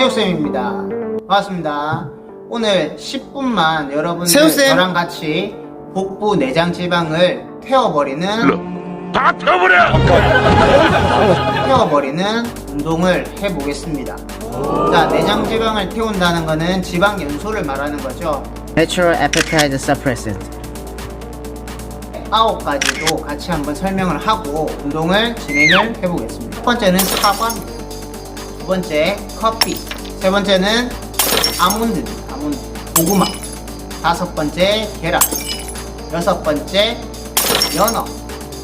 새우쌤입니다. 반갑습니다. 오늘 10분만 여러분들 새우쌤! 저랑 같이 복부 내장 지방을 태워버리는 다 태워버려! 운동을 해보겠습니다. 자, 내장 지방을 태운다는 거는 지방 연소를 말하는 거죠. Natural Appetite Suppressant. 9가지도 같이 한번 설명을 하고 운동을 진행을 해보겠습니다. 첫 번째는 사과입니다. 두 번째 커피, 세 번째는 아몬드, 고구마, 다섯 번째 계란, 여섯 번째 연어,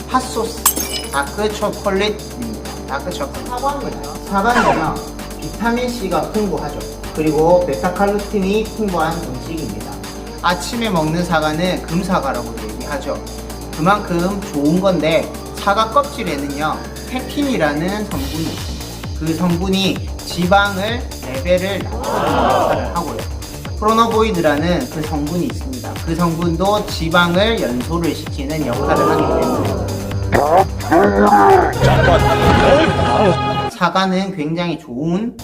핫소스, 다크 초콜릿입니다. 다크 초콜릿. 사과는요 비타민C가 풍부하죠. 그리고 베타카로틴이 풍부한 음식입니다. 아침에 먹는 사과는 금사과라고 얘기하죠. 그만큼 좋은 건데 사과 껍질에는요 팩틴이라는 성분이 있습니다. 그 성분이 지방을 레벨을 낮춰주는 역할을 하고요. 프로노보이드라는 그 성분이 있습니다. 그 성분도 지방을 연소를 시키는 역할을 하기 때문에 사과는 굉장히 좋은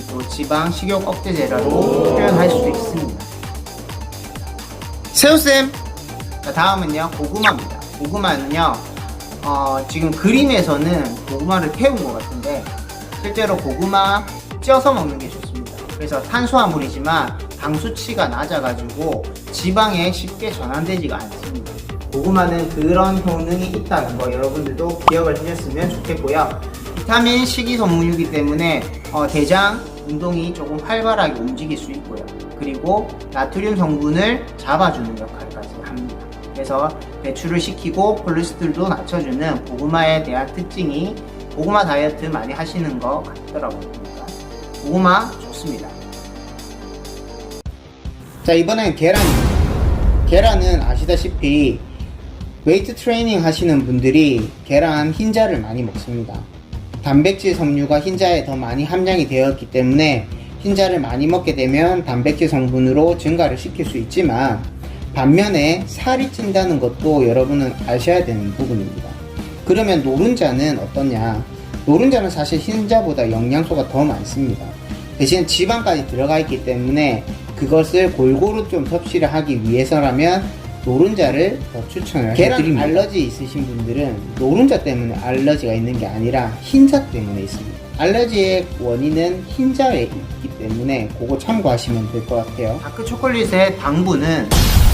또 지방 식욕 억제제라고 표현할 수 있습니다. 새우쌤! 자, 다음은요 고구마입니다. 고구마는요 지금 그림에서는 고구마를 태운 것 같은데 실제로 고구마 쪄서 먹는 게 좋습니다. 그래서 탄수화물이지만 당 수치가 낮아가지고 지방에 쉽게 전환되지가 않습니다. 고구마는 그런 효능이 있다는 거 여러분들도 기억을 하셨으면 좋겠고요. 비타민 식이섬유이기 때문에 대장 운동이 조금 활발하게 움직일 수 있고요. 그리고 나트륨 성분을 잡아주는 역할까지 합니다. 그래서 배출을 시키고 콜레스테롤도 낮춰주는 고구마에 대한 특징이 고구마 다이어트 많이 하시는 것 같더라고요. 고구마 좋습니다. 자, 이번엔 계란입니다. 계란은 아시다시피 웨이트 트레이닝 하시는 분들이 계란 흰자를 많이 먹습니다. 단백질 섬유가 흰자에 더 많이 함량이 되었기 때문에 흰자를 많이 먹게 되면 단백질 성분으로 증가를 시킬 수 있지만 반면에 살이 찐다는 것도 여러분은 아셔야 되는 부분입니다. 그러면 노른자는 어떠냐? 노른자는 사실 흰자보다 영양소가 더 많습니다. 대신 지방까지 들어가 있기 때문에 그것을 골고루 좀 섭취를 하기 위해서라면 노른자를 더 추천을 해드립니다. 계란 알러지 있으신 분들은 노른자 때문에 알러지가 있는 게 아니라 흰자 때문에 있습니다. 알러지의 원인은 흰자에 있기 때문에 그거 참고하시면 될 것 같아요. 다크 초콜릿의 당분은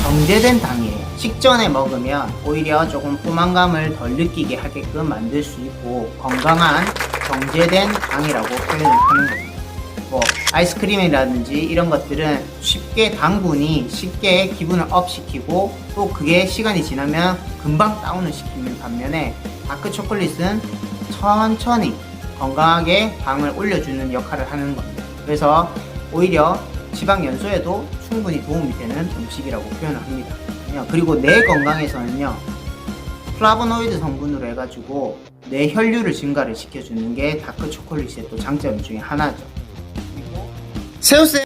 정제된 당이에요. 식전에 먹으면 오히려 조금 포만감을 덜 느끼게 하게끔 만들 수 있고 건강한 정제된 당이라고 표현을 하는 겁니다. 뭐 아이스크림이라든지 이런 것들은 당분이 쉽게 기분을 업 시키고 또 그게 시간이 지나면 금방 다운을 시키는 반면에 다크 초콜릿은 천천히 건강하게 당을 올려주는 역할을 하는 겁니다. 그래서 오히려 지방 연소에도 충분히 도움이 되는 음식이라고 표현을 합니다. 그리고 뇌 건강에서는요 플라보노이드 성분으로 해가지고 뇌 혈류를 증가를 시켜주는 게 다크 초콜릿의 또 장점 중에 하나죠.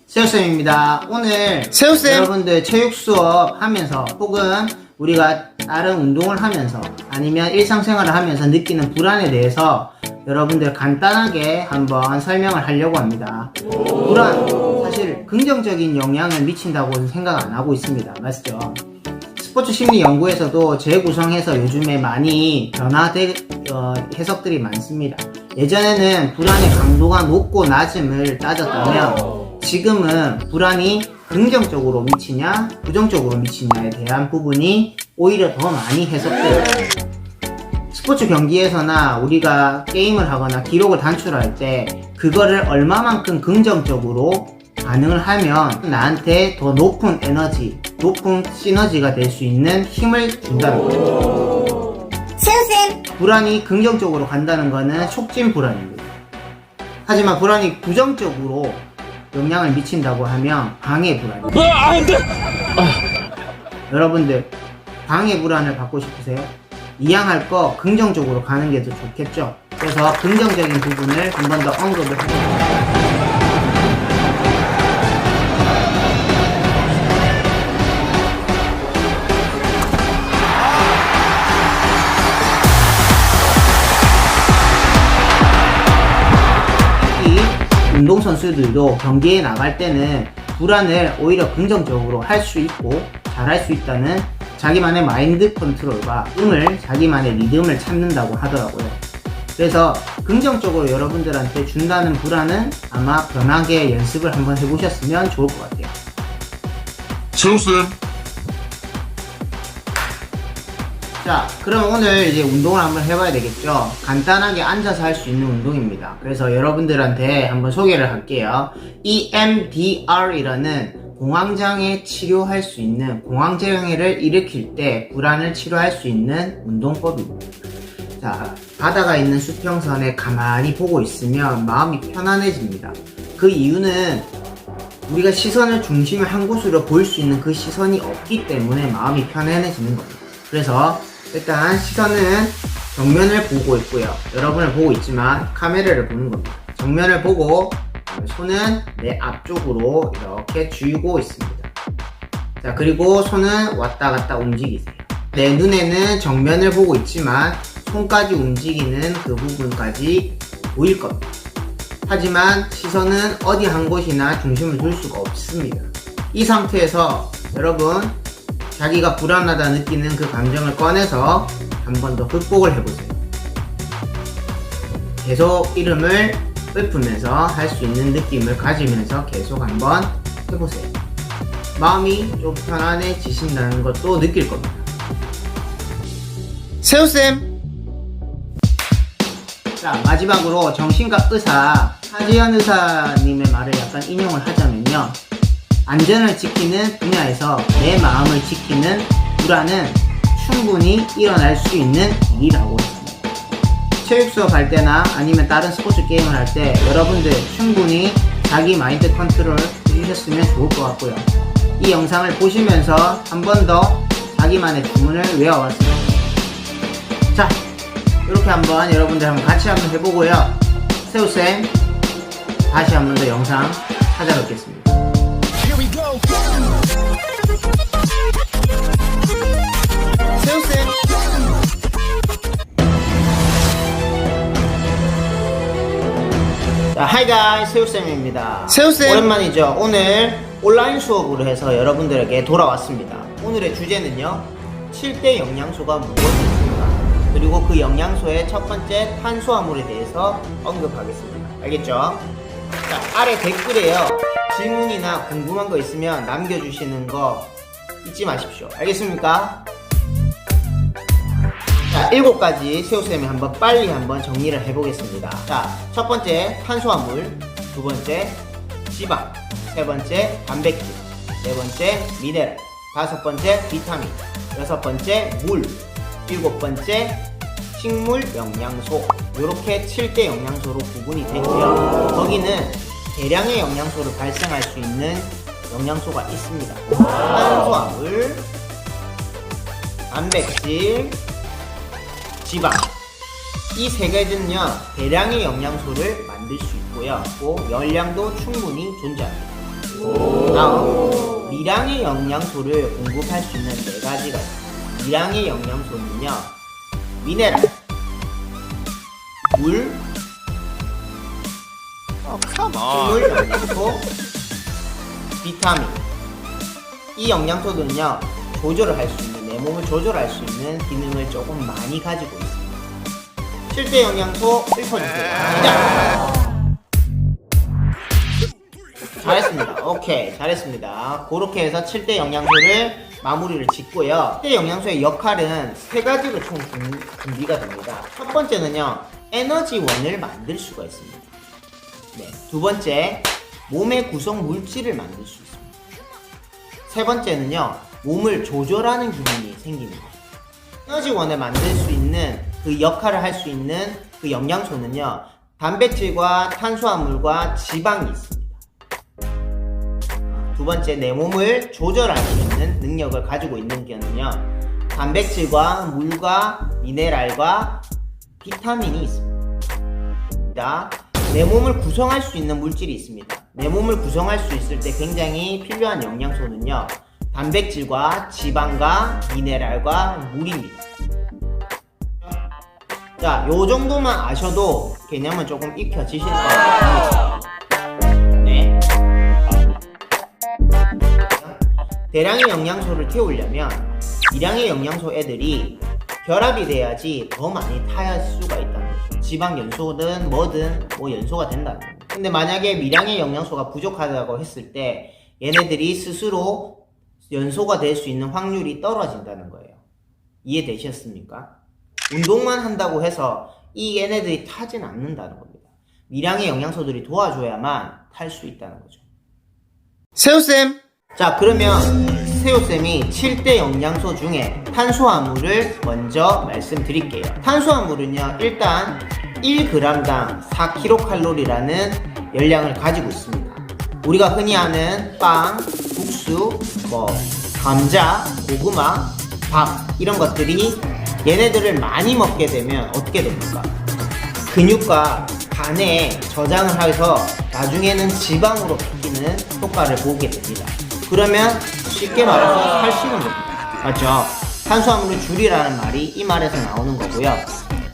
새우쌤입니다. 오늘 새우쌤! 여러분들 체육 수업 하면서 혹은 우리가 다른 운동을 하면서 아니면 일상생활을 하면서 느끼는 불안에 대해서 여러분들 간단하게 한번 설명을 하려고 합니다. 불안, 사실 긍정적인 영향을 미친다고 생각 안 하고 있습니다. 맞죠? 스포츠 심리 연구에서도 재구성해서 요즘에 많이 해석들이 많습니다. 예전에는 불안의 강도가 높고 낮음을 따졌다면 지금은 불안이 긍정적으로 미치냐 부정적으로 미치냐에 대한 부분이 오히려 더 많이 해석돼요. 스포츠 경기에서나 우리가 게임을 하거나 기록을 단출할 때 그거를 얼마만큼 긍정적으로 반응을 하면 나한테 더 높은 에너지, 높은 시너지가 될 수 있는 힘을 준다는 거죠. 새우쌤! 불안이 긍정적으로 간다는 거는 촉진 불안입니다. 하지만 불안이 부정적으로 영향을 미친다고 하면 방해 불안입니다. 안 돼! 여러분들 방해 불안을 받고 싶으세요? 이양할 거 긍정적으로 가는 게 더 좋겠죠? 그래서 긍정적인 부분을 한 번 더 언급을 해보겠습니다. 특히 운동 선수들도 경기에 나갈 때는 불안을 오히려 긍정적으로 할 수 있고 잘할 수 있다는 자기만의 마인드 컨트롤과 자기만의 리듬을 찾는다고 하더라고요. 그래서 긍정적으로 여러분들한테 준다는 불안은 아마 변하게 연습을 한번 해보셨으면 좋을 것 같아요. 세우쌤. 자, 그럼 오늘 이제 운동을 한번 해봐야 되겠죠. 간단하게 앉아서 할 수 있는 운동입니다. 그래서 여러분들한테 한번 소개를 할게요. EMDR이라는 공황장애 치료할 수 있는, 공황장애를 일으킬 때 불안을 치료할 수 있는 운동법입니다. 자, 바다가 있는 수평선에 가만히 보고 있으면 마음이 편안해집니다. 그 이유는 우리가 시선을 중심에 한 곳으로 볼 수 있는 그 시선이 없기 때문에 마음이 편안해지는 겁니다. 그래서 일단 시선은 정면을 보고 있고요. 여러분을 보고 있지만 카메라를 보는 겁니다. 정면을 보고 손은 내 앞쪽으로 이렇게 쥐고 있습니다. 자, 그리고 손은 왔다 갔다 움직이세요. 내 눈에는 정면을 보고 있지만 손까지 움직이는 그 부분까지 보일 겁니다. 하지만 시선은 어디 한 곳이나 중심을 둘 수가 없습니다. 이 상태에서 여러분 자기가 불안하다 느끼는 그 감정을 꺼내서 한 번 더 극복을 해보세요. 계속 이름을 읊으면서 할 수 있는 느낌을 가지면서 계속 한번 해보세요. 마음이 좀 편안해지신다는 것도 느낄 겁니다. 세우쌤! 자, 마지막으로 정신과 의사 하지연 의사님의 말을 약간 인용을 하자면요, 안전을 지키는 분야에서 내 마음을 지키는 불안은 충분히 일어날 수 있는 일이라고 했습니다. 체육 수업 할 때나 아니면 다른 스포츠 게임을 할 때 여러분들 충분히 자기 마인드 컨트롤 해주셨으면 좋을 것 같고요. 이 영상을 보시면서 한 번 더 자기만의 주문을 외워왔습니다. 자, 이렇게 한번 여러분들 한번 같이 한번 해보고요. 세우쌤 다시 한 번 더 영상 찾아뵙겠습니다. 세우쌤. 자, 하이 가이 세우쌤입니다. 세우쌤. 오랜만이죠. 오늘 온라인 수업으로 해서 여러분들에게 돌아왔습니다. 오늘의 주제는요, 7대 영양소가 무엇인가, 그리고 그 영양소의 첫 번째 탄수화물에 대해서 언급하겠습니다. 알겠죠? 자, 아래 댓글에요, 질문이나 궁금한 거 있으면 남겨주시는 거 잊지 마십시오. 알겠습니까? 자, 7가지 세우쌤이 한번 빨리 한번 정리를 해보겠습니다. 자, 첫 번째 탄수화물, 두 번째 지방, 세 번째 단백질, 네 번째 미네랄, 다섯 번째 비타민, 여섯 번째 물, 일곱 번째 식물 영양소. 이렇게 7대 영양소로 구분이 되고요. 거기는 대량의 영양소를 발생할 수 있는 영양소가 있습니다. 탄수화물, 단백질, 지방. 이 세 가지는요, 대량의 영양소를 만들 수 있고요. 또 열량도 충분히 존재합니다. 다음, 미량의 영양소를 공급할 수 있는 네 가지가 있습니다. 미량의 영양소는요, 미네랄, 물, 식물 영양소, 비타민. 이 영양소들은요, 조절을 할 수 있는, 내 몸을 조절할 수 있는 기능을 조금 많이 가지고 있습니다. 7대 영양소 읊어주세요. 잘했습니다. 오케이, 잘했습니다. 그렇게 해서 7대 영양소를 마무리를 짓고요. 7대 영양소의 역할은 세 가지로 총 분비가 됩니다. 첫 번째는요, 에너지원을 만들 수가 있습니다. 네, 두 번째, 몸의 구성 물질을 만들 수 있습니다. 세 번째는요, 몸을 조절하는 기능이 생깁니다. 에너지원을 만들 수 있는 그 역할을 할 수 있는 그 영양소는요, 단백질과 탄수화물과 지방이 있습니다. 두 번째, 내 몸을 조절할 수 있는 능력을 가지고 있는 게는요, 단백질과 물과 미네랄과 비타민이 있습니다. 내 몸을 구성할 수 있는 물질이 있습니다. 내 몸을 구성할 수 있을 때 굉장히 필요한 영양소는요, 단백질과 지방과 미네랄과 물입니다. 자, 요 정도만 아셔도 개념은 조금 익혀지실 거예요. 대량의 영양소를 태우려면 미량의 영양소 애들이 결합이 돼야지 더 많이 타야 수가 있다는 거죠. 지방 연소든 뭐든 뭐 연소가 된다는 거죠. 근데 만약에 미량의 영양소가 부족하다고 했을 때 얘네들이 스스로 연소가 될 수 있는 확률이 떨어진다는 거예요. 이해되셨습니까? 운동만 한다고 해서 이 얘네들이 타진 않는다는 겁니다. 미량의 영양소들이 도와줘야만 탈 수 있다는 거죠. 세우쌤! 자, 그러면 세우쌤이 7대 영양소 중에 탄수화물을 먼저 말씀드릴게요. 탄수화물은요, 일단 1g당 4kcal라는 열량을 가지고 있습니다. 우리가 흔히 아는 빵, 국수, 감자, 고구마, 밥 이런 것들이 얘네들을 많이 먹게 되면 어떻게 됩니까? 근육과 간에 저장을 해서 나중에는 지방으로 바뀌는 효과를 보게 됩니다. 그러면 쉽게 말해서 살찌는 겁니다. 맞죠? 탄수화물을 줄이라는 말이 이 말에서 나오는 거고요.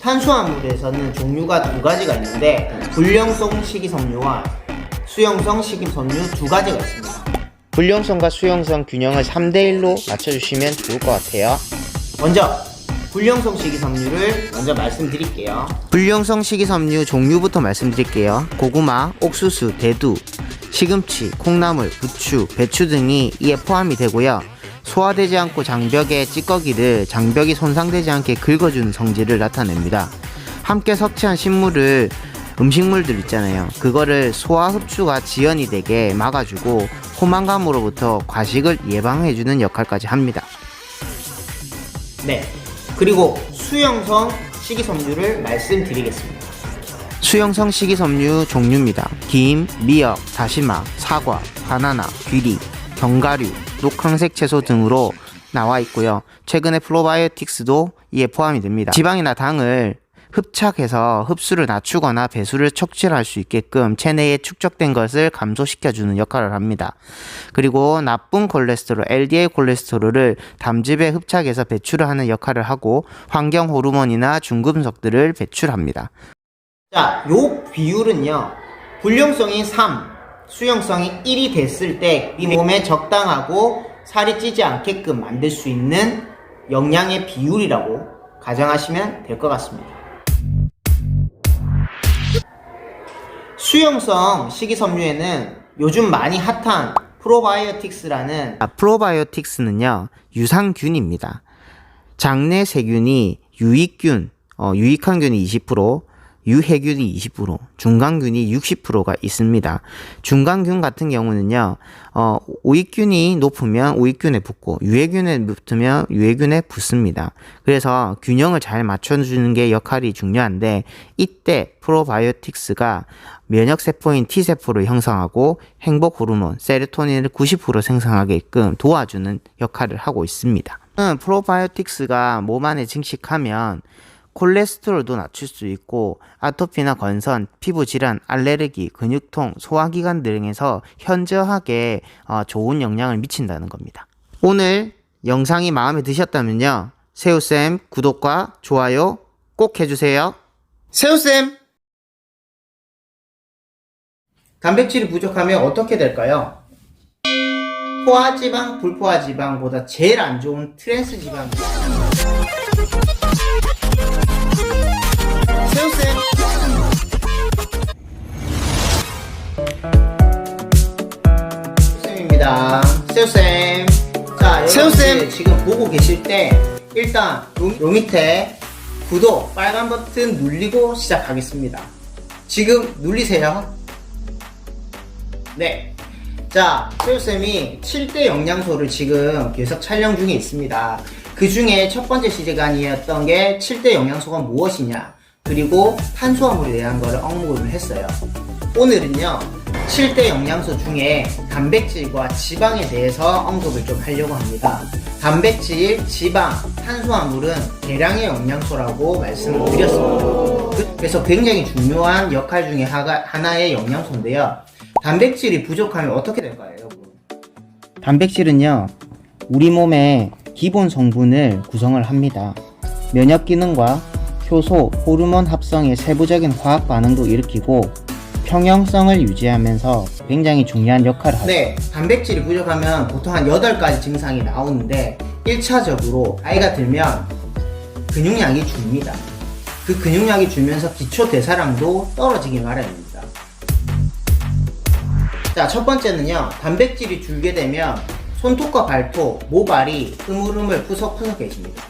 탄수화물에서는 종류가 두 가지가 있는데 불량성 식이섬유와 수용성 식이섬유 두 가지가 있습니다. 불용성과 수용성 균형을 3대1로 맞춰주시면 좋을 것 같아요. 먼저 불량성 식이섬유를 먼저 말씀드릴게요. 불용성 식이섬유 종류부터 말씀드릴게요. 고구마, 옥수수, 대두, 시금치, 콩나물, 부추, 배추 등이 이에 포함이 되고요. 소화되지 않고 장벽의 찌꺼기를 장벽이 손상되지 않게 긁어주는 성질을 나타냅니다. 함께 섭취한 음식물들 있잖아요. 그거를 소화 흡수가 지연이 되게 막아주고 포만감으로부터 과식을 예방해주는 역할까지 합니다. 네, 그리고 수용성 식이섬유를 말씀드리겠습니다. 수용성 식이섬유 종류입니다. 김, 미역, 다시마, 사과, 바나나, 귀리, 견과류, 녹황색 채소 등으로 나와 있고요. 최근에 프로바이오틱스도 이에 포함이 됩니다. 지방이나 당을 흡착해서 흡수를 낮추거나 배수를 촉진할 수 있게끔 체내에 축적된 것을 감소시켜주는 역할을 합니다. 그리고 나쁜 콜레스테롤, LDL 콜레스테롤을 담즙에 흡착해서 배출을 하는 역할을 하고 환경 호르몬이나 중금속들을 배출합니다. 자, 요 비율은요, 불용성이 3, 수용성이 1이 됐을 때 이 몸에 적당하고 살이 찌지 않게끔 만들 수 있는 영양의 비율이라고 가정하시면 될 것 같습니다. 수용성 식이섬유에는 요즘 많이 핫한 프로바이오틱스라는 프로바이오틱스는요, 유산균입니다. 장내 세균이 유익한 균이 20%, 유해균이 20%, 중간균이 60%가 있습니다. 중간균 같은 경우는요, 오익균이 높으면 오익균에 붙고, 유해균에 붙으면 유해균에 붙습니다. 그래서 균형을 잘 맞춰주는 게 역할이 중요한데, 이때 프로바이오틱스가 면역세포인 T세포를 형성하고 행복 호르몬, 세로토닌을 90% 생성하게끔 도와주는 역할을 하고 있습니다. 프로바이오틱스가 몸 안에 증식하면 콜레스테롤도 낮출 수 있고 아토피나 건선, 피부질환, 알레르기, 근육통, 소화기관 등에서 현저하게 좋은 영향을 미친다는 겁니다. 오늘 영상이 마음에 드셨다면요, 새우쌤 구독과 좋아요 꼭 해주세요. 새우쌤! 단백질이 부족하면 어떻게 될까요? 포화지방, 불포화지방보다 제일 안 좋은 트랜스지방입니다. 새우쌤! 새우쌤입니다. 새우쌤! 자, 여러분들 지금 보고 계실 때 일단 요 밑에 구독 빨간 버튼 누르고 시작하겠습니다. 지금 누르세요. 네. 자, 새우쌤이 7대 영양소를 지금 계속 촬영 중에 있습니다. 그 중에 첫 번째 시간이었던 게 7대 영양소가 무엇이냐, 그리고 탄수화물에 대한 거를 언급을 했어요. 오늘은요, 7대 영양소 중에 단백질과 지방에 대해서 언급을 좀 하려고 합니다. 단백질, 지방, 탄수화물은 대량의 영양소라고 말씀을 드렸습니다. 그래서 굉장히 중요한 역할 중에 하나의 영양소인데요. 단백질이 부족하면 어떻게 될까요, 여러분? 단백질은요, 우리 몸의 기본 성분을 구성을 합니다. 면역 기능과 효소, 호르몬 합성의 세부적인 화학 반응도 일으키고 평형성을 유지하면서 굉장히 중요한 역할을 하죠. 네, 단백질이 부족하면 보통 한 8가지 증상이 나오는데 1차적으로 나이가 들면 근육량이 줍니다. 그 근육량이 줄면서 기초 대사량도 떨어지기 마련입니다. 자, 첫 번째는요, 단백질이 줄게 되면 손톱과 발톱, 모발이 흐물흐물 푸석푸석해집니다.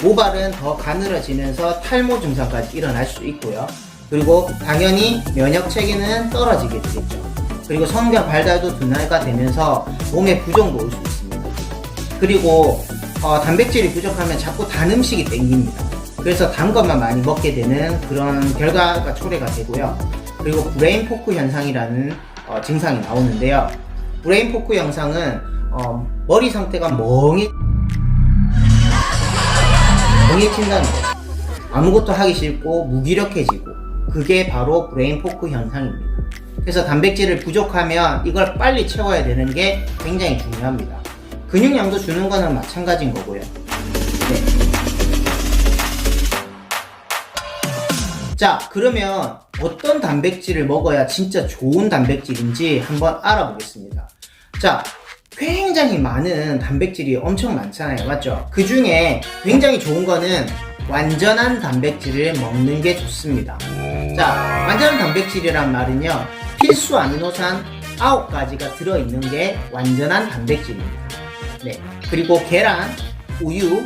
모발은 더 가늘어지면서 탈모 증상까지 일어날 수 있고요. 그리고 당연히 면역 체계는 떨어지게 되겠죠. 그리고 성장 발달도 둔화가 되면서 몸에 부종도 올 수 있습니다. 그리고 단백질이 부족하면 자꾸 단 음식이 땡깁니다. 그래서 단 것만 많이 먹게 되는 그런 결과가 초래가 되고요. 그리고 브레인 포크 현상이라는 증상이 나오는데요. 브레인 포크 현상은 머리 상태가 멍해진다는 거죠. 아무것도 하기 싫고 무기력해지고, 그게 바로 브레인 포크 현상입니다. 그래서 단백질을 부족하면 이걸 빨리 채워야 되는 게 굉장히 중요합니다. 근육량도 주는 거는 마찬가지인 거고요. 네. 자, 그러면 어떤 단백질을 먹어야 진짜 좋은 단백질인지 한번 알아보겠습니다. 자, 굉장히 많은 단백질이 엄청 많잖아요. 맞죠? 그 중에 굉장히 좋은 거는 완전한 단백질을 먹는 게 좋습니다. 자, 완전한 단백질이란 말은요, 필수 아미노산 9가지가 들어있는 게 완전한 단백질입니다. 네. 그리고 계란, 우유,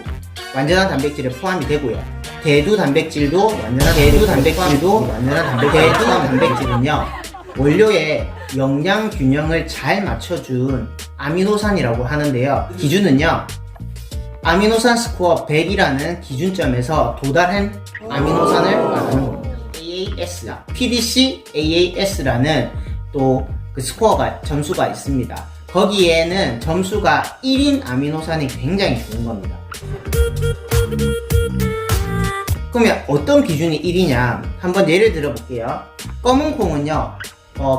완전한 단백질에 포함이 되고요. 대두 단백질도 완전한 단백질은요, 원료의 영양 균형을 잘 맞춰준 아미노산이라고 하는데요. 기준은요, 아미노산 스코어 100이라는 기준점에서 도달한 아미노산을 말하는 겁니다. AAS, PDC AAS라는 또 그 스코어가, 점수가 있습니다. 거기에는 점수가 1인 아미노산이 굉장히 좋은 겁니다. 그러면 어떤 기준이 1이냐? 한번 예를 들어 볼게요. 검은 콩은요,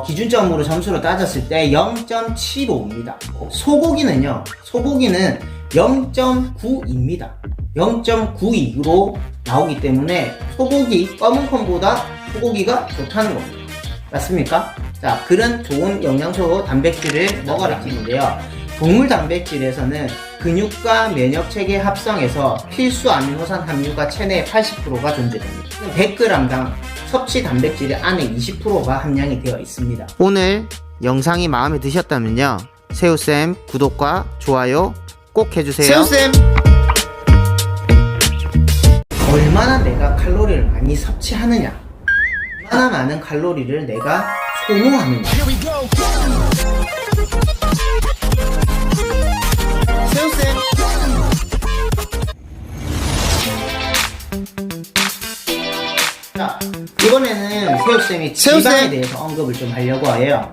기준점으로 점수로 따졌을 때 0.75입니다. 소고기는 0.92입니다. 0.92로 나오기 때문에 검은 콩보다 소고기가 좋다는 겁니다. 맞습니까? 자, 그런 좋은 영양소 단백질을 먹어라 팀인데요. 동물 단백질에서는 근육과 면역체계 합성해서 필수 아미노산 함유가 체내에 80%가 존재됩니다. 100g당 섭취 단백질의 안에 20%가 함량이 되어 있습니다. 오늘 영상이 마음에 드셨다면요, 새우쌤 구독과 좋아요 꼭 해주세요. 새우쌤! 얼마나 내가 칼로리를 많이 섭취하느냐, 얼마나 많은 칼로리를 내가 소모하느냐. 새우쌤! 자, 이번에는 새우쌤이 지방에 대해서 언급을 좀 하려고 해요.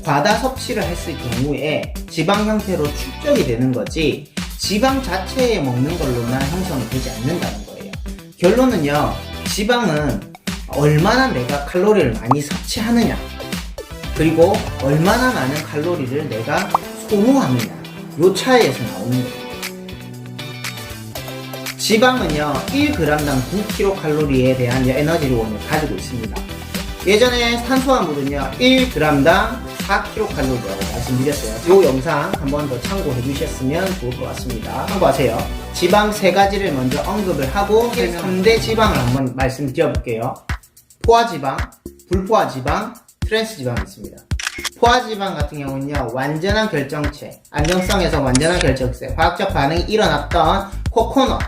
과다 섭취를 했을 경우에 지방 형태로 축적이 되는 거지, 지방 자체에 먹는 걸로만 형성이 되지 않는다는 거예요. 결론은요, 지방은 얼마나 내가 칼로리를 많이 섭취하느냐, 그리고 얼마나 많은 칼로리를 내가 소모하느냐, 요 차이에서 나오는 거예요. 지방은요, 1g당 9kcal에 대한 에너지원을 가지고 있습니다. 예전에 탄수화물은요, 1g당 4kcal라고 말씀드렸어요. 요 영상 한 번 더 참고해 주셨으면 좋을 것 같습니다. 참고하세요. 지방 3가지를 먼저 언급을 하고 3대 지방을 한번 말씀드려 볼게요. 포화지방, 불포화지방, 트랜스지방이 있습니다. 포화지방 같은 경우는요, 완전한 결정체, 안정성에서 완전한 결정체, 화학적 반응이 일어났던 코코넛,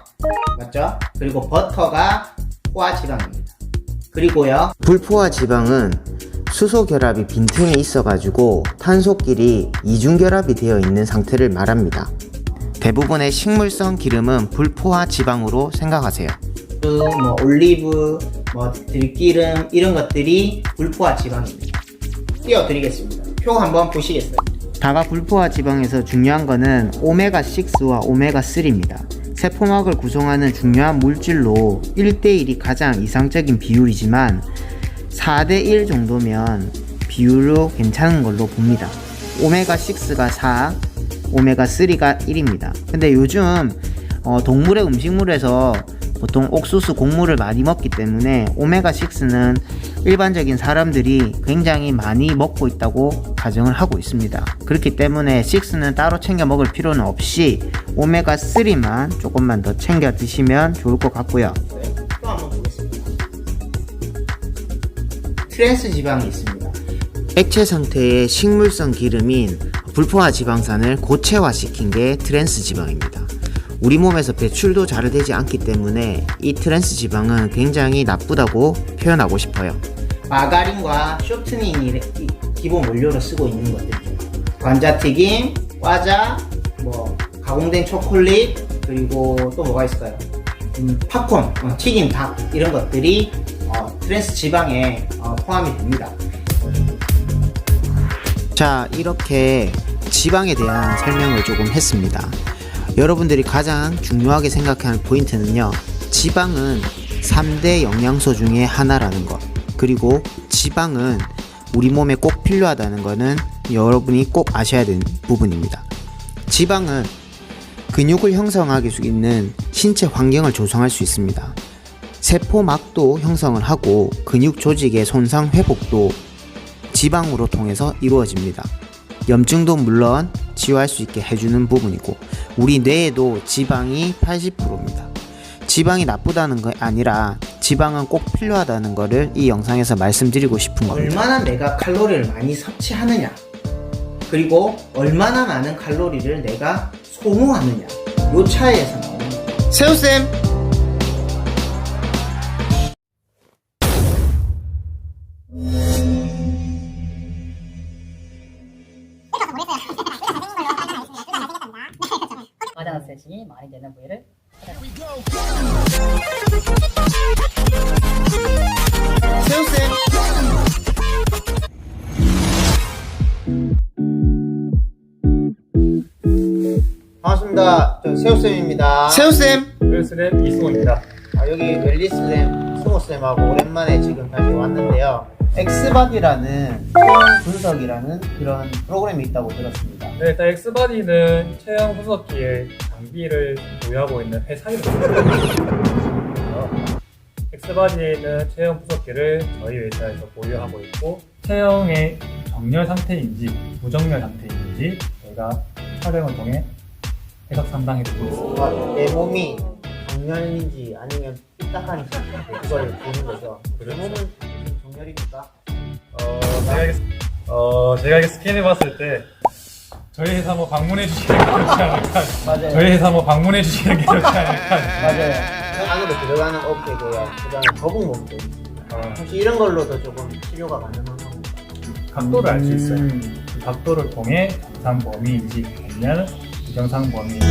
맞죠? 그리고 버터가 포화지방입니다. 그리고요, 불포화 지방은 수소 결합이 빈틈에 있어가지고 탄소끼리 이중 결합이 되어 있는 상태를 말합니다. 대부분의 식물성 기름은 불포화 지방으로 생각하세요. 올리브, 들기름, 이런 것들이 불포화 지방입니다. 띄워드리겠습니다. 표 한번 보시겠어요? 다가 불포화 지방에서 중요한 거는 오메가6와 오메가3입니다. 세포막을 구성하는 중요한 물질로 1대1이 가장 이상적인 비율이지만 4대1 정도면 비율로 괜찮은 걸로 봅니다. 오메가6가 4, 오메가3가 1입니다. 근데 요즘 동물의 음식물에서 보통 옥수수 곡물을 많이 먹기 때문에 오메가6는 일반적인 사람들이 굉장히 많이 먹고 있다고 가정을 하고 있습니다. 그렇기 때문에 6는 따로 챙겨 먹을 필요는 없이 오메가3만 조금만 더 챙겨 드시면 좋을 것 같고요. 네, 또 한번 보겠습니다. 트랜스 지방이 있습니다. 액체 상태의 식물성 기름인 불포화 지방산을 고체화시킨 게 트랜스 지방입니다. 우리 몸에서 배출도 잘 되지 않기 때문에 이 트랜스 지방은 굉장히 나쁘다고 표현하고 싶어요. 마가린과 쇼트닝이 기본 원료로 쓰고 있는 것들이죠. 감자튀김, 과자, 뭐 가공된 초콜릿, 그리고 또 뭐가 있을까요? 팝콘, 튀김, 닭 이런 것들이 트랜스 지방에 포함이 됩니다. 자, 이렇게 지방에 대한 설명을 조금 했습니다. 여러분들이 가장 중요하게 생각하는 포인트는요, 지방은 3대 영양소 중에 하나라는 것, 그리고 지방은 우리 몸에 꼭 필요하다는 것은 여러분이 꼭 아셔야 되는 부분입니다. 지방은 근육을 형성하기 수 있는 신체 환경을 조성할 수 있습니다. 세포막도 형성을 하고 근육 조직의 손상 회복도 지방으로 통해서 이루어집니다. 염증도 물론 치유할 수 있게 해주는 부분이고, 우리 뇌에도 지방이 80%입니다. 지방이 나쁘다는 게 아니라 지방은 꼭 필요하다는 것을 이 영상에서 말씀드리고 싶은 겁니다. 얼마나 내가 칼로리를 많이 섭취하느냐, 그리고 얼마나 많은 칼로리를 내가 소모하느냐, 요 차이에서 나오는 거예요. 새우쌤! 과다 스트레칭이 많이 되는 부위를 새우쌤! 반갑습니다. 저 새우쌤입니다. 새우쌤! 헬스랩 이승호입니다. 여기 웰리스쌤, 승호쌤하고 오랜만에 지금 다시 왔는데요. 엑스바디라는 체형 분석이라는 그런 프로그램이 있다고 들었습니다. 네, 일단 엑스바디는 체형 분석기의 장비를 보유하고 있는 회사입니다. 엑스바디에는 체형 분석기를 저희 회사에서 보유하고 있고, 체형의 정렬 상태인지 부정렬 상태인지 저희가 촬영을 통해 해석 상담해드리고 있습니다. 내 몸이 정렬인지 아니면 삐딱한지 그걸 보는 거죠. 내 몸은 지금 정렬입니까? 제가 이렇게 스캔해봤을 때 저희 회사 한번 방문해 주시는 게 좋지 않을까. 맞아요. 저희 회사 한번 방문해 주시는 게 좋지 않을까. 맞아요. 그 안으로 들어가는 어깨고요. 그 다음에 거북목도 있습니다. 혹시 이런 걸로도 조금 치료가 가능한 겁니까? 각도를 알 수 있어요. 그 각도를 통해 정상 범위인지 아니면 부정상 범위인지.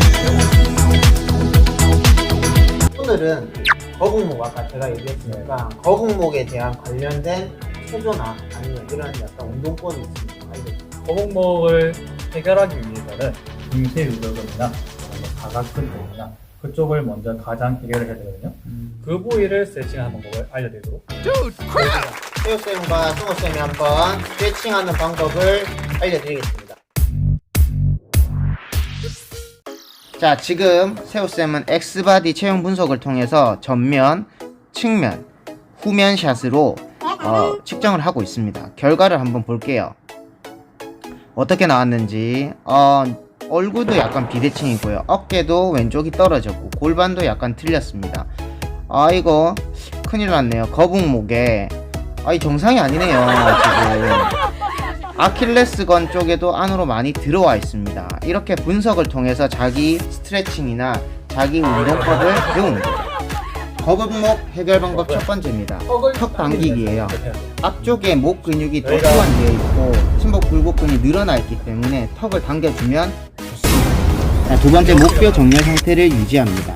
오늘은 거북목, 아까 제가 얘기했으니까 거북목에 대한 관련된 체조나 아니면 이런 약간 운동법이 있습니다. 알려주세요. 거북목을 해결하기 위해서는 중세 유격근이나 사각근통이나 그쪽을 먼저 가장 해결을 해야 되거든요. 그 부위를 스트레칭하는 방법을 알려드리도록. 새우쌤과 승호쌤이 한번 스트레칭하는 방법을 알려드리겠습니다. 자, 지금 새우쌤은 엑스바디 체형 분석을 통해서 전면, 측면, 후면 샷으로 측정을 하고 있습니다. 결과를 한번 볼게요. 어떻게 나왔는지. 얼굴도 약간 비대칭이고요. 어깨도 왼쪽이 떨어졌고 골반도 약간 틀렸습니다. 이거 큰일 났네요. 거북목에 이 정상이 아니네요. 지금 아킬레스건 쪽에도 안으로 많이 들어와 있습니다. 이렇게 분석을 통해서 자기 스트레칭이나 자기 운동법을 배우는 거죠. 거북목 해결 방법 첫 번째입니다. 턱 당기기예요. 앞쪽에 목 근육이 더 소환되어 있고 침복 굴곡근이 늘어나 있기 때문에 턱을 당겨주면 좋습니다. 자, 두 번째, 목뼈 정렬 상태를 유지합니다.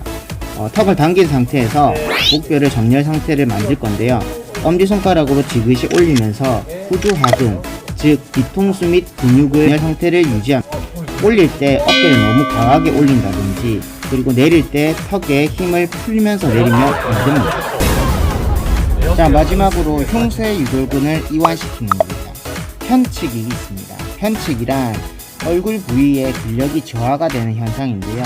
턱을 당긴 상태에서 목뼈를 정렬 상태를 만들 건데요. 엄지손가락으로 지그시 올리면서 후두하등, 즉 뒤통수 및 근육의 정렬 상태를 유지합니다. 올릴 때 어깨를 너무 강하게 올린다든지, 그리고 내릴 때 턱에 힘을 풀면서 내리면 안 됩니다. 자, 마지막으로 흉쇄 유돌근을 이완시키는 겁니다. 편측이 있습니다. 편측이란 얼굴 부위의 근력이 저하가 되는 현상인데요.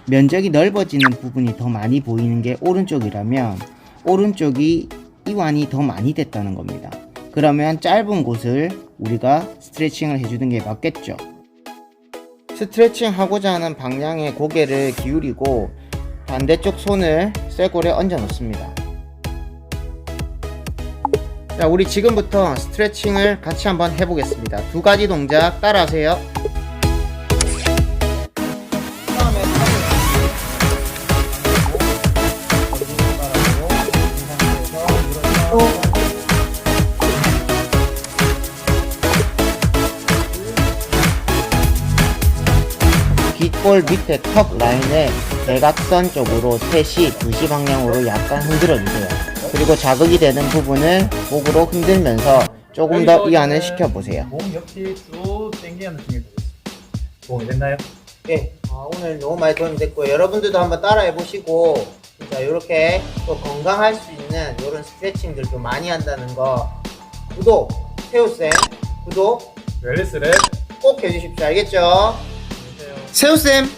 면적이 넓어지는 부분이 더 많이 보이는 게 오른쪽이라면 오른쪽이 이완이 더 많이 됐다는 겁니다. 그러면 짧은 곳을 우리가 스트레칭을 해주는 게 맞겠죠. 스트레칭 하고자 하는 방향에 고개를 기울이고 반대쪽 손을 쇄골에 얹어 놓습니다. 자, 우리 지금부터 스트레칭을 같이 한번 해보겠습니다. 두 가지 동작 따라하세요. 귓볼 밑에 턱 라인에 대각선 쪽으로 3시, 2시 방향으로 약간 흔들어주세요. 그리고 자극이 되는 부분을 목으로 흔들면서 조금 더 이완을 시켜보세요. 몸 옆이 쭉 당기는 느낌이 들겠습니다. 도움이 됐나요? 네, 오늘 너무 많이 도움이 됐고요. 여러분들도 한번 따라해보시고 진짜 이렇게 또 건강할 수 있는 이런 스트레칭들도 많이 한다는 거 구독, 세우쌤 구독 웰리스랩 꼭 해주십시오. 알겠죠? 세우쌤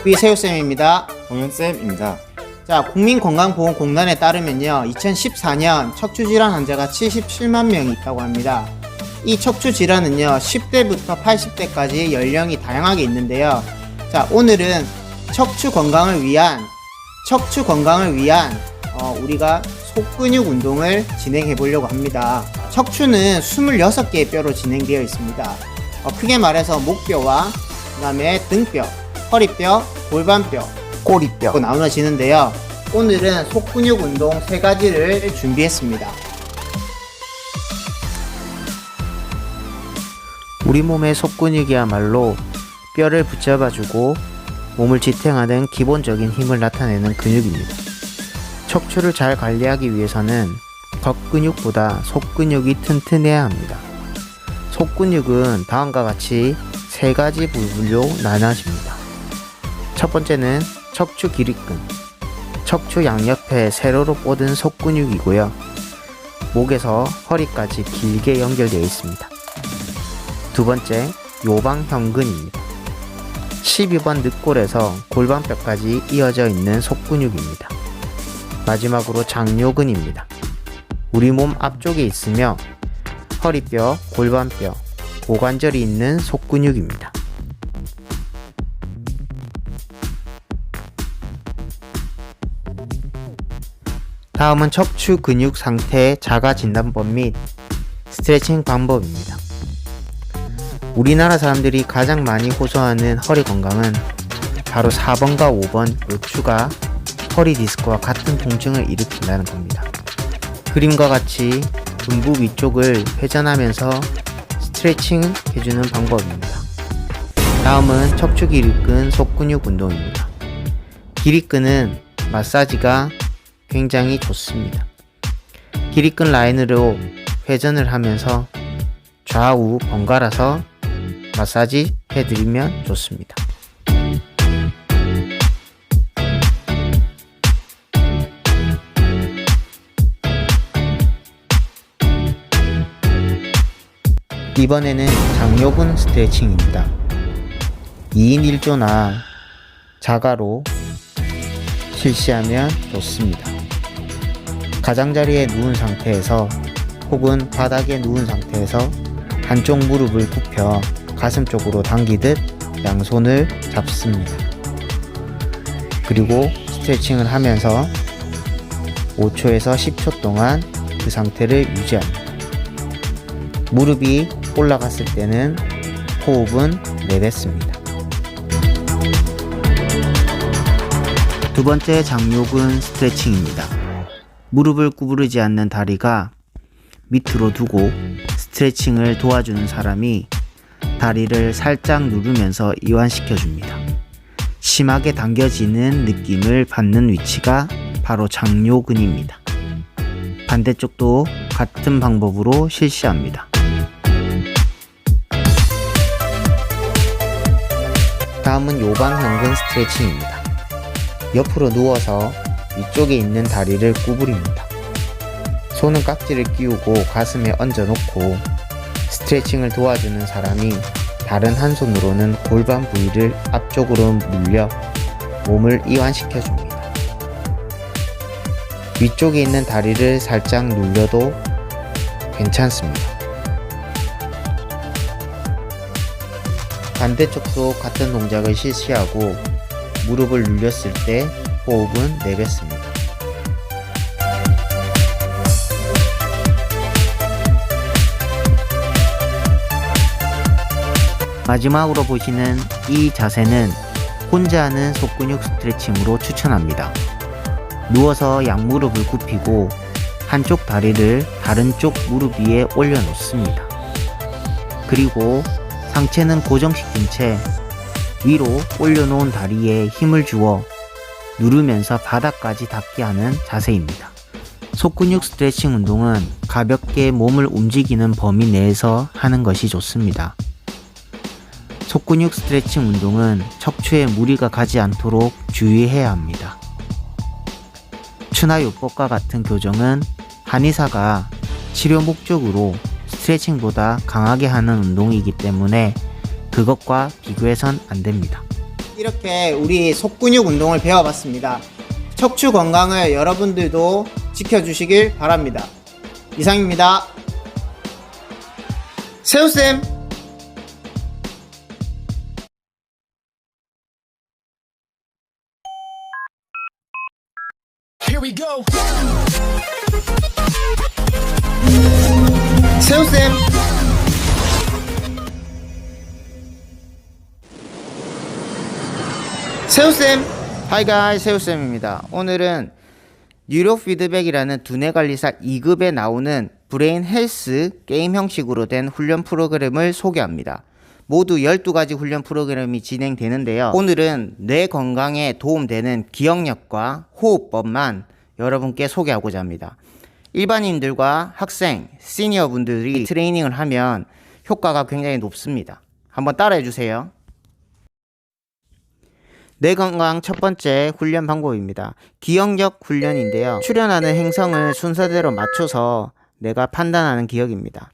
세우쌤 세우쌤입니다. 동현쌤입니다. 자, 국민건강보험공단에 따르면요, 2014년 척추질환 환자가 77만 명이 있다고 합니다. 이 척추질환은요, 10대부터 80대까지 연령이 다양하게 있는데요. 자, 오늘은 척추 건강을 위한 우리가 속근육 운동을 진행해 보려고 합니다. 척추는 26개의 뼈로 진행되어 있습니다. 크게 말해서 목뼈와 그 다음에 등뼈, 허리뼈, 골반뼈, 꼬리뼈 나눠지는데요. 오늘은 속근육 운동 3가지를 준비했습니다. 우리 몸의 속근육이야말로 뼈를 붙잡아주고 몸을 지탱하는 기본적인 힘을 나타내는 근육입니다. 척추를 잘 관리하기 위해서는 겉근육보다 속근육이 튼튼해야 합니다. 속근육은 다음과 같이 3가지 부분으로 나눠집니다. 첫 번째는 척추 기립근, 척추 양옆에 세로로 뻗은 속근육이고요. 목에서 허리까지 길게 연결되어 있습니다. 두 번째, 요방형근입니다. 12번 늑골에서 골반뼈까지 이어져 있는 속근육입니다. 마지막으로 장요근입니다. 우리 몸 앞쪽에 있으며 허리뼈, 골반뼈, 고관절이 있는 속근육입니다. 다음은 척추 근육 상태 자가 진단법 및 스트레칭 방법입니다. 우리나라 사람들이 가장 많이 호소하는 허리 건강은 바로 4번과 5번 요추가 허리 디스크와 같은 통증을 일으킨다는 겁니다. 그림과 같이 분부 위쪽을 회전하면서 스트레칭 해주는 방법입니다. 다음은 척추 기립근 속근육 운동입니다. 기립근은 마사지가 굉장히 좋습니다. 기립근 라인으로 회전을 하면서 좌우 번갈아서 마사지 해드리면 좋습니다. 이번에는 장요근 스트레칭입니다. 2인 1조나 자가로 실시하면 좋습니다. 가장자리에 누운 상태에서 혹은 바닥에 누운 상태에서 한쪽 무릎을 굽혀 가슴 쪽으로 당기듯 양손을 잡습니다. 그리고 스트레칭을 하면서 5초에서 10초 동안 그 상태를 유지합니다. 무릎이 올라갔을 때는 호흡은 내뱉습니다. 두 번째 장요근 스트레칭입니다. 무릎을 구부르지 않는 다리가 밑으로 두고 스트레칭을 도와주는 사람이 다리를 살짝 누르면서 이완시켜줍니다. 심하게 당겨지는 느낌을 받는 위치가 바로 장요근입니다. 반대쪽도 같은 방법으로 실시합니다. 다음은 요방형근 손은 깍지를 끼우고 가슴에 얹어놓고 스트레칭을 도와주는 사람이 다른 한 손으로는 골반 부위를 앞쪽으로 눌려 몸을 이완시켜줍니다. 위쪽에 있는 다리를 살짝 눌려도 괜찮습니다. 반대쪽도 같은 동작을 실시하고 무릎을 눌렸을 때 호흡은 내뱉습니다. 마지막으로 보시는 이 자세는 혼자 하는 속근육 스트레칭으로 추천합니다. 누워서 양무릎을 굽히고 한쪽 다리를 다른 쪽 무릎 위에 올려놓습니다. 그리고 상체는 고정시킨 채 위로 올려놓은 다리에 힘을 주어 누르면서 바닥까지 닿게 하는 자세입니다. 속근육 스트레칭 운동은 가볍게 몸을 움직이는 범위 내에서 하는 것이 좋습니다. 속근육 스트레칭 운동은 척추에 무리가 가지 않도록 주의해야 합니다. 추나요법과 같은 교정은 한의사가 치료 목적으로 스트레칭보다 강하게 하는 운동이기 때문에 그것과 비교해선 안 됩니다. 이렇게 우리 속근육 운동을 배워봤습니다. 척추 건강을 여러분들도 지켜주시길 바랍니다. 이상입니다. 세우쌤! 세우쌤! 세우쌤! Hi guys, 세우쌤입니다. 오늘은 뉴로 피드백이라는 두뇌관리사 2급에 나오는 브레인 헬스 게임 형식으로 된 훈련 프로그램을 소개합니다. 모두 12가지 훈련 프로그램이 진행되는데요. 오늘은 뇌 건강에 도움되는 기억력과 호흡법만 여러분께 소개하고자 합니다. 일반인들과 학생, 시니어 분들이 트레이닝을 하면 효과가 굉장히 높습니다. 한번 따라해 주세요. 뇌 건강 첫 번째 훈련 방법입니다. 기억력 훈련인데요. 출현하는 행성을 순서대로 맞춰서 내가 판단하는 기억입니다.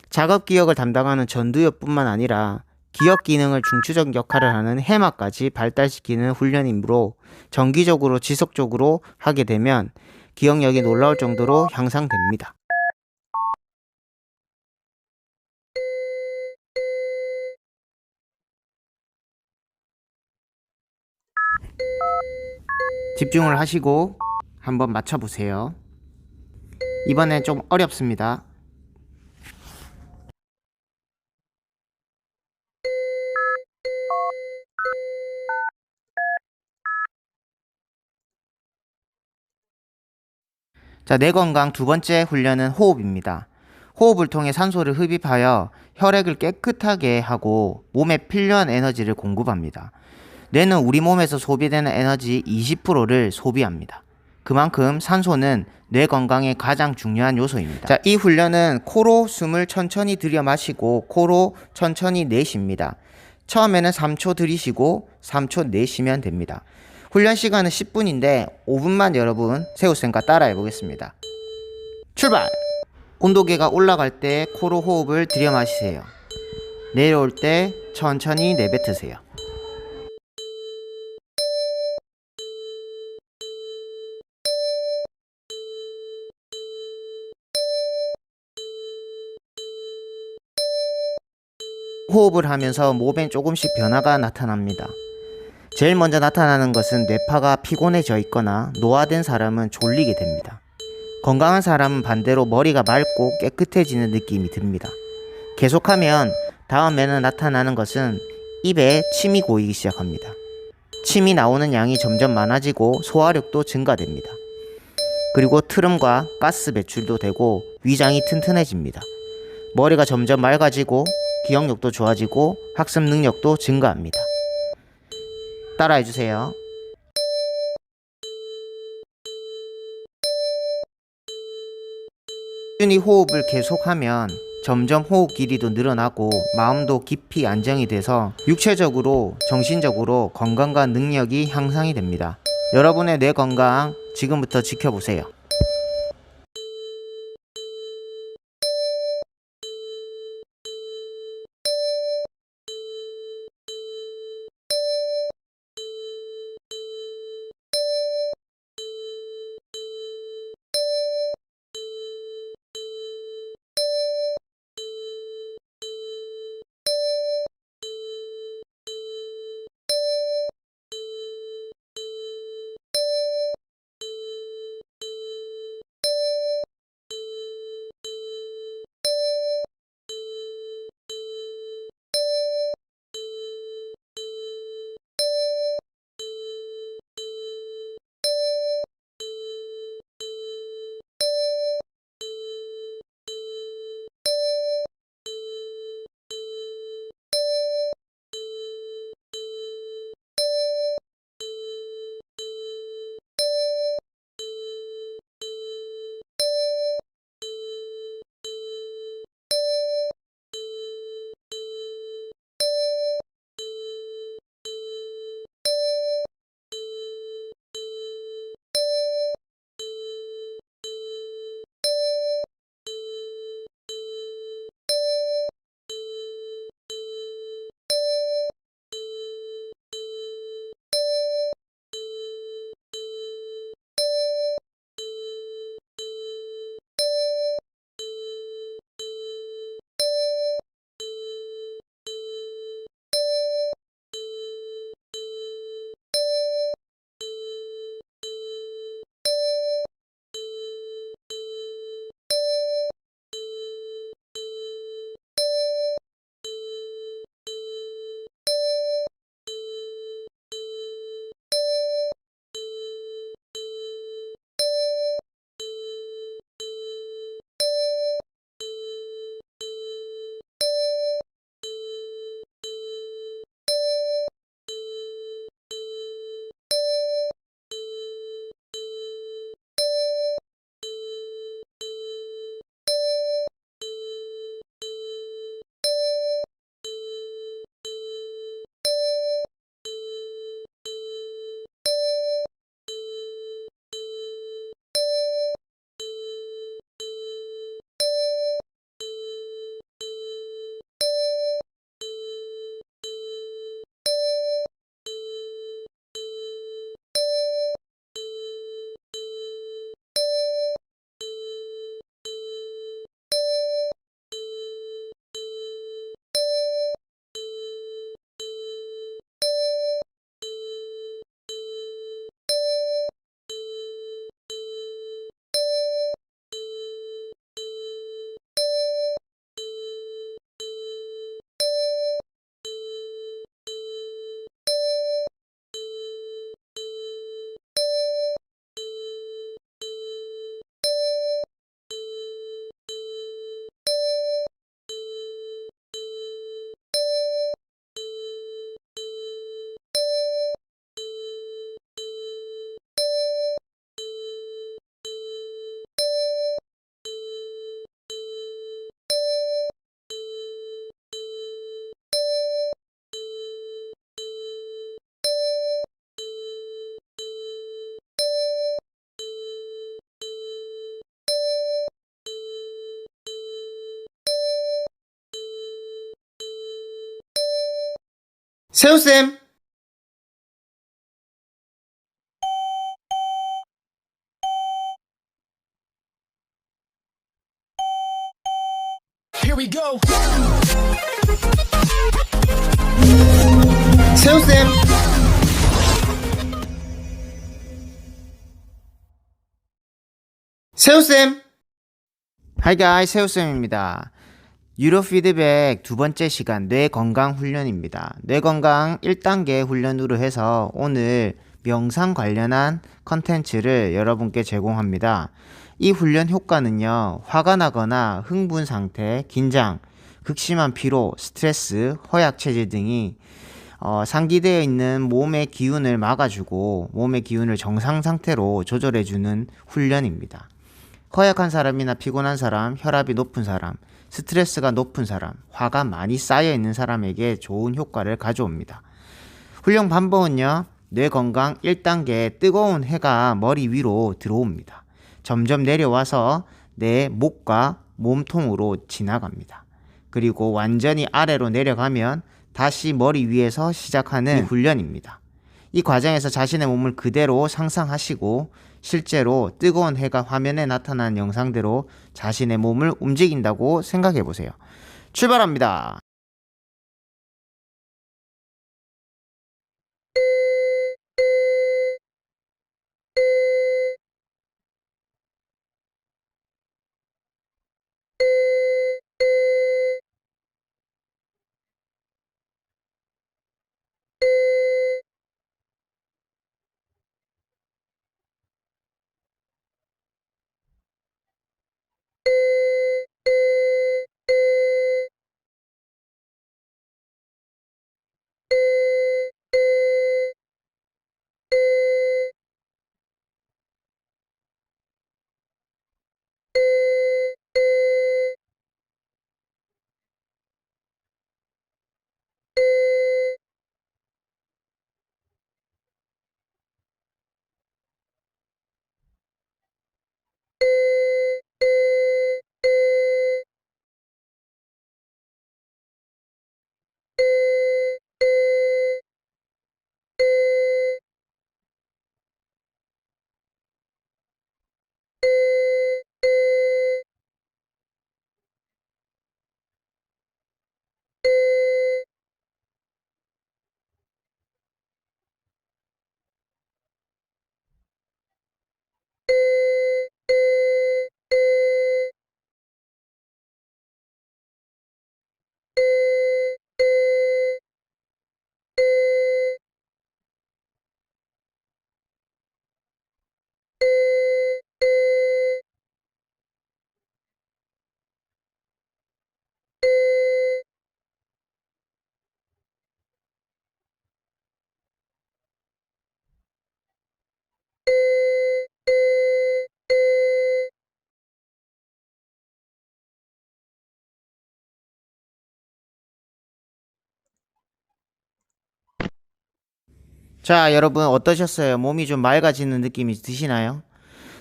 작업 기억을 담당하는 전두엽뿐만 아니라 기억 기능을 중추적 역할을 하는 해마까지 발달시키는 훈련이므로 정기적으로 지속적으로 하게 되면 기억력이 놀라울 정도로 향상됩니다. 집중을 하시고 한번 맞춰보세요. 이번엔 좀 어렵습니다. 자, 뇌 건강 두 번째 훈련은 호흡입니다. 호흡을 통해 산소를 흡입하여 혈액을 깨끗하게 하고 몸에 필요한 에너지를 공급합니다. 뇌는 우리 몸에서 소비되는 에너지 20%를 소비합니다. 그만큼 산소는 뇌 건강에 가장 중요한 요소입니다. 자, 이 훈련은 코로 숨을 천천히 들여 마시고 코로 천천히 내쉽니다. 처음에는 3초 들이쉬고 3초 내쉬면 됩니다. 훈련 시간은 10분인데 5분만 여러분 세우쌤과 따라해 보겠습니다. 출발! 온도계가 올라갈 때 코로 호흡을 들여 마시세요. 내려올 때 천천히 내뱉으세요. 호흡을 하면서 몸에 조금씩 변화가 나타납니다. 제일 먼저 나타나는 것은 뇌파가 피곤해져 있거나 노화된 사람은 졸리게 됩니다. 건강한 사람은 반대로 머리가 맑고 깨끗해지는 느낌이 듭니다. 계속하면 다음에는 나타나는 것은 입에 침이 고이기 시작합니다. 침이 나오는 양이 점점 많아지고 소화력도 증가됩니다. 그리고 트름과 가스 배출도 되고 위장이 튼튼해집니다. 머리가 점점 맑아지고 기억력도 좋아지고 학습 능력도 증가합니다. 따라해주세요. 꾸준히 호흡을 계속하면 점점 호흡 길이도 늘어나고 마음도 깊이 안정이 돼서 육체적으로 정신적으로 건강과 능력이 향상이 됩니다. 여러분의 뇌 건강 지금부터 지켜보세요. 세우쌤! 세우쌤! 세우쌤! Hi guys, 세우쌤입니다. 유로 피드백 두 번째 시간 뇌 건강 훈련입니다. 뇌 건강 1단계 훈련으로 해서 오늘 명상 관련한 컨텐츠를 여러분께 제공합니다. 이 훈련 효과는요, 화가 나거나 흥분 상태, 긴장, 극심한 피로, 스트레스, 허약 체질 등이 상기되어 있는 몸의 기운을 막아주고 몸의 기운을 정상 상태로 조절해주는 훈련입니다. 허약한 사람이나 피곤한 사람, 혈압이 높은 사람, 스트레스가 높은 사람, 화가 많이 쌓여있는 사람에게 좋은 효과를 가져옵니다. 훈련 방법은요, 뇌 건강 1단계 뜨거운 해가 머리 위로 들어옵니다. 점점 내려와서 내 목과 몸통으로 지나갑니다. 그리고 완전히 아래로 내려가면 다시 머리 위에서 시작하는 훈련입니다. 이 과정에서 자신의 몸을 그대로 상상하시고 실제로 뜨거운 해가 화면에 나타난 영상대로 자신의 몸을 움직인다고 생각해 보세요. 출발합니다. 자, 여러분 어떠셨어요? 몸이 좀 맑아지는 느낌이 드시나요?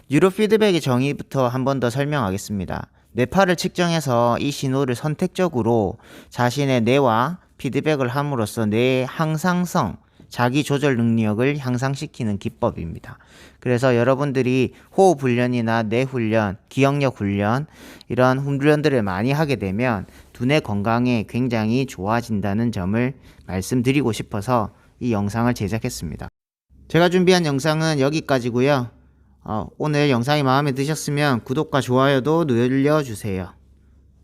뉴로 피드백의 정의부터 한 번 더 설명하겠습니다. 뇌파를 측정해서 이 신호를 선택적으로 자신의 뇌와 피드백을 함으로써 뇌의 항상성, 자기 조절 능력을 향상시키는 기법입니다. 그래서 여러분들이 호흡 훈련이나 뇌 훈련, 기억력 훈련 이런 훈련들을 많이 하게 되면 두뇌 건강에 굉장히 좋아진다는 점을 말씀드리고 싶어서 이 영상을 제작했습니다. 제가 준비한 영상은 여기까지고요. 오늘 영상이 마음에 드셨으면 구독과 좋아요도 눌러주세요.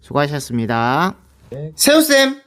수고하셨습니다. 세우쌤!